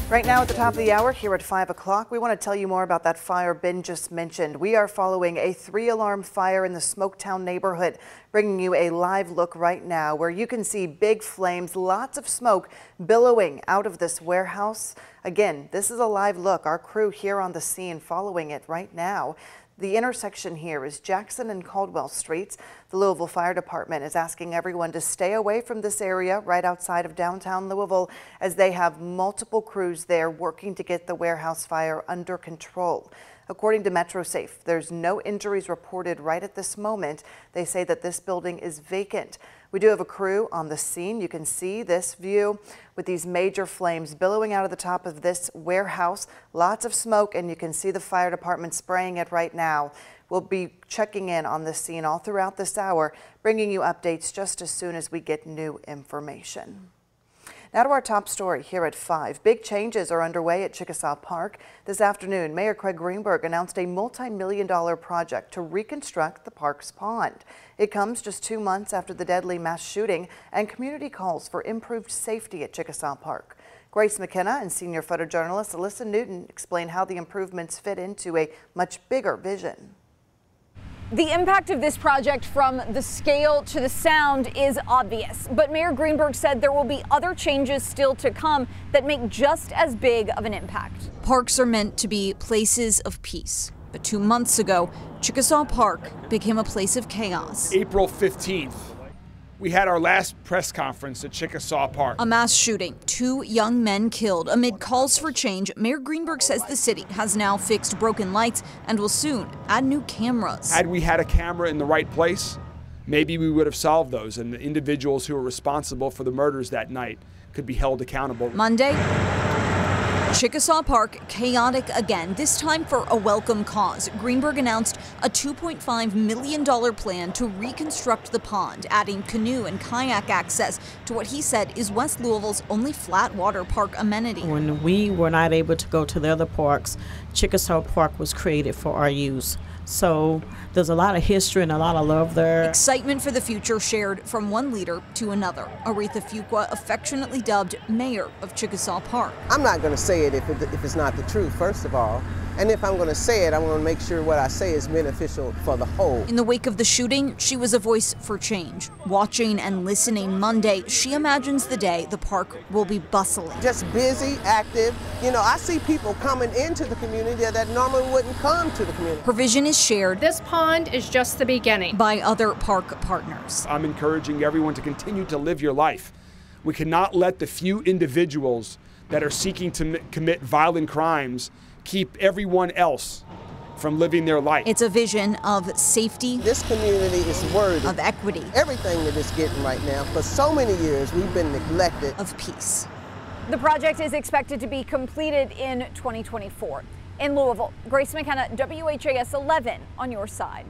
Right now at the top of the hour here at 5 o'clock, we want to tell you more about that fire Ben just mentioned. We are following a 3-alarm fire in the Smoketown neighborhood, bringing you a live look right now where you can see big flames, lots of smoke billowing out of this warehouse. Again, this is a live look. Our crew here on the scene following it right now. The intersection here is Jackson and Caldwell Streets. The Louisville Fire Department is asking everyone to stay away from this area right outside of downtown Louisville, as they have multiple crews there working to get the warehouse fire under control. According to MetroSafe, there's no injuries reported right at this moment. They say that this building is vacant. We do have a crew on the scene. You can see this view with these major flames billowing out of the top of this warehouse. Lots of smoke, and you can see the fire department spraying it right now. We'll be checking in on the scene all throughout this hour, bringing you updates just as soon as we get new information. Now to our top story here at 5. Big changes are underway at Chickasaw Park. This afternoon, Mayor Greenberg announced a multi-million-dollar project to reconstruct the park's pond. It comes just 2 months after the deadly mass shooting and community calls for improved safety at Chickasaw Park. Grace McKenna and senior photojournalist Alyssa Newton explain how the improvements fit into a much bigger vision. The impact of this project, from the scale to the sound, is obvious. But Mayor Greenberg said there will be other changes still to come that make just as big of an impact. Parks are meant to be places of peace. But 2 months ago, Chickasaw Park became a place of chaos. April 15th, we had our last press conference at Chickasaw Park. A mass shooting, 2 young men killed. Amid calls for change, Mayor Greenberg says the city has now fixed broken lights and will soon add new cameras. Had we had a camera in the right place, maybe we would have solved those, and the individuals who were responsible for the murders that night could be held accountable. Monday, Chickasaw Park chaotic again, this time for a welcome cause. Greenberg announced a $2.5 million plan to reconstruct the pond, adding canoe and kayak access to what he said is West Louisville's only flat water park amenity. When we were not able to go to the other parks, Chickasaw Park was created for our use. So there's a lot of history and a lot of love there. Excitement for the future shared from one leader to another. Aretha Fuqua, affectionately dubbed mayor of Chickasaw Park. I'm not going to say it if it's not the truth, first of all. And if I'm going to say it, I'm going to make sure what I say is beneficial for the whole. In the wake of the shooting, she was a voice for change. Watching and listening Monday, she imagines the day the park will be bustling. Just busy, active. You know, I see people coming into the community that normally wouldn't come to the community. Her vision is shared. This pond is just the beginning. By other park partners. I'm encouraging everyone to continue to live your life. We cannot let the few individuals that are seeking to commit violent crimes keep everyone else from living their life. It's a vision of safety. This community is worthy of equity. Everything that it's getting right now. For so many years, we've been neglected. Of peace. The project is expected to be completed in 2024. In Louisville, Grace McKenna, WHAS11 on your side.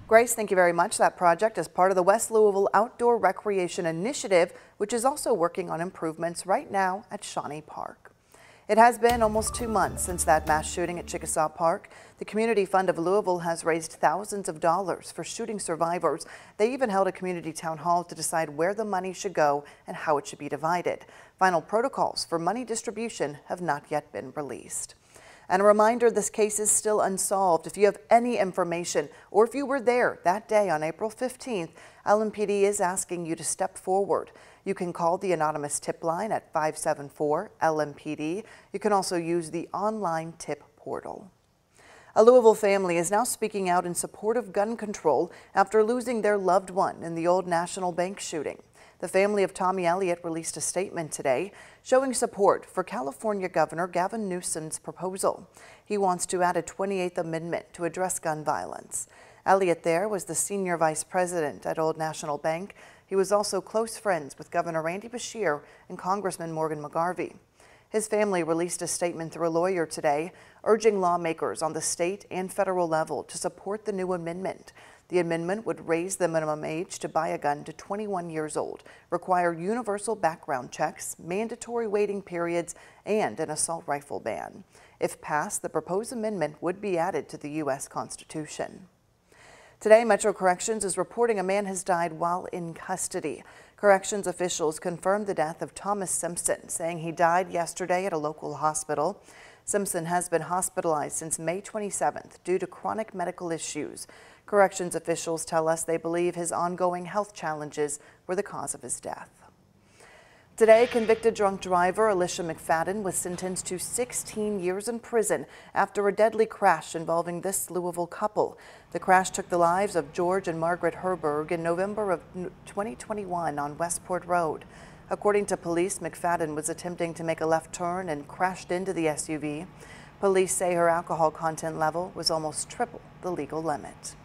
Grace, thank you very much. That project is part of the West Louisville Outdoor Recreation Initiative, which is also working on improvements right now at Shawnee Park. It has been almost 2 months since that mass shooting at Chickasaw Park. The Community Fund of Louisville has raised thousands of dollars for shooting survivors. They even held a community town hall to decide where the money should go and how it should be divided. Final protocols for money distribution have not yet been released. And a reminder, this case is still unsolved. If you have any information or if you were there that day on April 15th, LMPD is asking you to step forward. You can call the anonymous tip line at 574-LMPD. You can also use the online tip portal. A Louisville family is now speaking out in support of gun control after losing their loved one in the Old National Bank shooting. The family of Tommy Elliott released a statement today showing support for California Governor Gavin Newsom's proposal. He wants to add a 28th Amendment to address gun violence. Elliott there was the senior vice president at Old National Bank. He was also close friends with Governor Randy Beshear and Congressman Morgan McGarvey. His family released a statement through a lawyer today, urging lawmakers on the state and federal level to support the new amendment. The amendment would raise the minimum age to buy a gun to 21 years old, require universal background checks, mandatory waiting periods, and an assault rifle ban. If passed, the proposed amendment would be added to the U.S. Constitution. Today, Metro Corrections is reporting a man has died while in custody. Corrections officials confirmed the death of Thomas Simpson, saying he died yesterday at a local hospital. Simpson has been hospitalized since May 27th due to chronic medical issues. Corrections officials tell us they believe his ongoing health challenges were the cause of his death. Today, convicted drunk driver Alicia McFadden was sentenced to 16 years in prison after a deadly crash involving this Louisville couple. The crash took the lives of George and Margaret Herberg in November of 2021 on Westport Road. According to police, McFadden was attempting to make a left turn and crashed into the SUV. Police say her alcohol content level was almost triple the legal limit.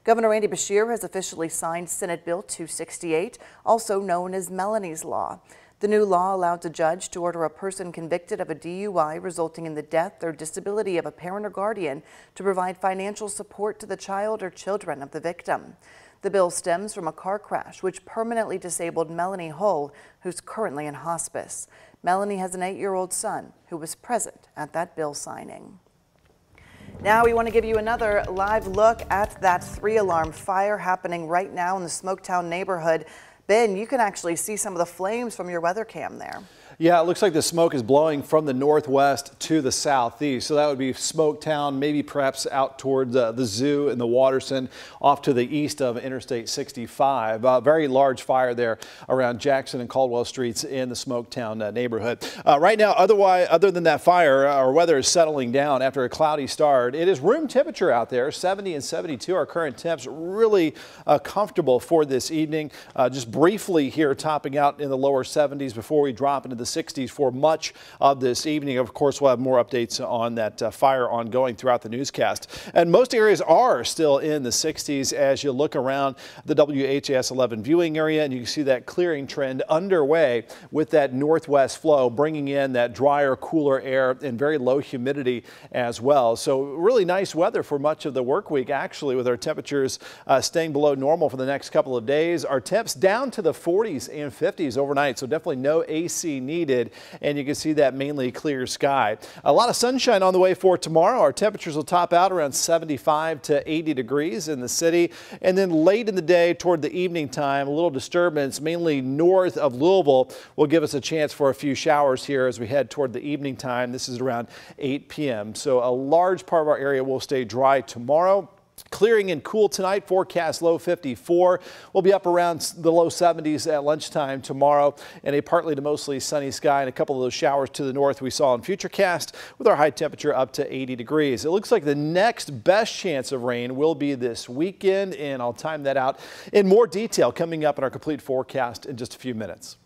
Governor Andy Beshear has officially signed Senate Bill 268, also known as Melanies Law. The new law allowed a judge to order a person convicted of a DUI resulting in the death or disability of a parent or guardian to provide financial support to the child or children of the victim. The bill stems from a car crash which permanently disabled Melanie Hull, who's currently in hospice. Melanie has an 8-year-old son who was present at that bill signing. Now we want to give you another live look at that 3-alarm fire happening right now in the Smoketown neighborhood. Ben, you can actually see some of the flames from your weather cam there. Yeah, it looks like the smoke is blowing from the northwest to the southeast. So that would be Smoketown, maybe perhaps out toward the zoo and the Watterson, off to the east of Interstate 65. Very large fire there around Jackson and Caldwell Streets in the Smoketown neighborhood. Right now, other than that fire, our weather is settling down after a cloudy start. It is room temperature out there, 70 and 72. Our current temps really comfortable for this evening. Just briefly here, topping out in the lower 70s before we drop into the 60s for much of this evening. Of course, we'll have more updates on that fire ongoing throughout the newscast. And most areas are still in the 60s as you look around the WHAS11 viewing area, and you can see that clearing trend underway with that northwest flow, bringing in that drier, cooler air and very low humidity as well. So really nice weather for much of the work week, actually, with our temperatures staying below normal for the next couple of days. Our temps down to the 40s and 50s overnight, so definitely no AC needed, and you can see that mainly clear sky. A lot of sunshine on the way for tomorrow. Our temperatures will top out around 75 to 80 degrees in the city, and then late in the day toward the evening time, a little disturbance mainly north of Louisville will give us a chance for a few showers here as we head toward the evening time. This is around 8 p.m. So a large part of our area will stay dry tomorrow. Clearing and cool tonight, forecast low 54. We'll be up around the low 70s at lunchtime tomorrow, and a partly to mostly sunny sky and a couple of those showers to the north we saw in Futurecast with our high temperature up to 80 degrees. It looks like the next best chance of rain will be this weekend, and I'll time that out in more detail coming up in our complete forecast in just a few minutes.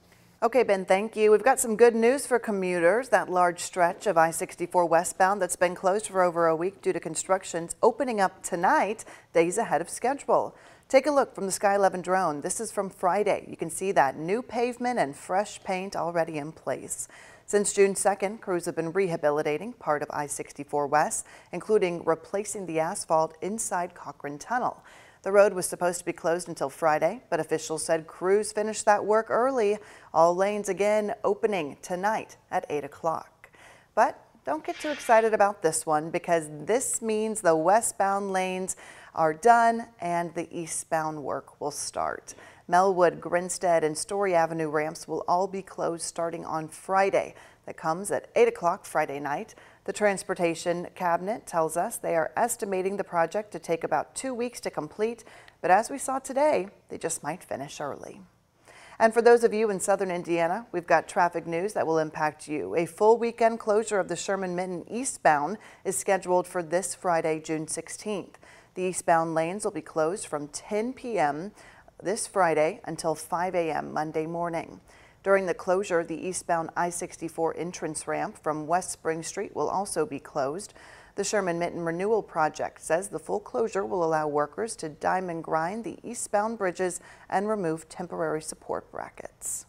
Okay, Ben, thank you. We've got some good news for commuters. That large stretch of I64 westbound that's been closed for over a week due to construction's opening up tonight, days ahead of schedule. Take a look from the Sky 11 drone. This is from Friday. You can see that new pavement and fresh paint already in place. Since June 2nd, crews have been rehabilitating part of I64 West, including replacing the asphalt inside Cochrane Tunnel. The road was supposed to be closed until Friday, but officials said crews finished that work early. All lanes again opening tonight at 8 o'clock. But don't get too excited about this one, because this means the westbound lanes are done and the eastbound work will start. Melwood, Grinstead, and Story Avenue ramps will all be closed starting on Friday. That comes at 8 o'clock Friday night. The Transportation Cabinet tells us they are estimating the project to take about 2 weeks to complete, but as we saw today, they just might finish early. And for those of you in southern Indiana, we've got traffic news that will impact you. A full weekend closure of the Sherman-Minton eastbound is scheduled for this Friday, June 16th. The eastbound lanes will be closed from 10 p.m. this Friday until 5 a.m. Monday morning. During the closure, the eastbound I64 entrance ramp from West Spring Street will also be closed. The Sherman-Minton Renewal Project says the full closure will allow workers to diamond grind the eastbound bridges and remove temporary support brackets.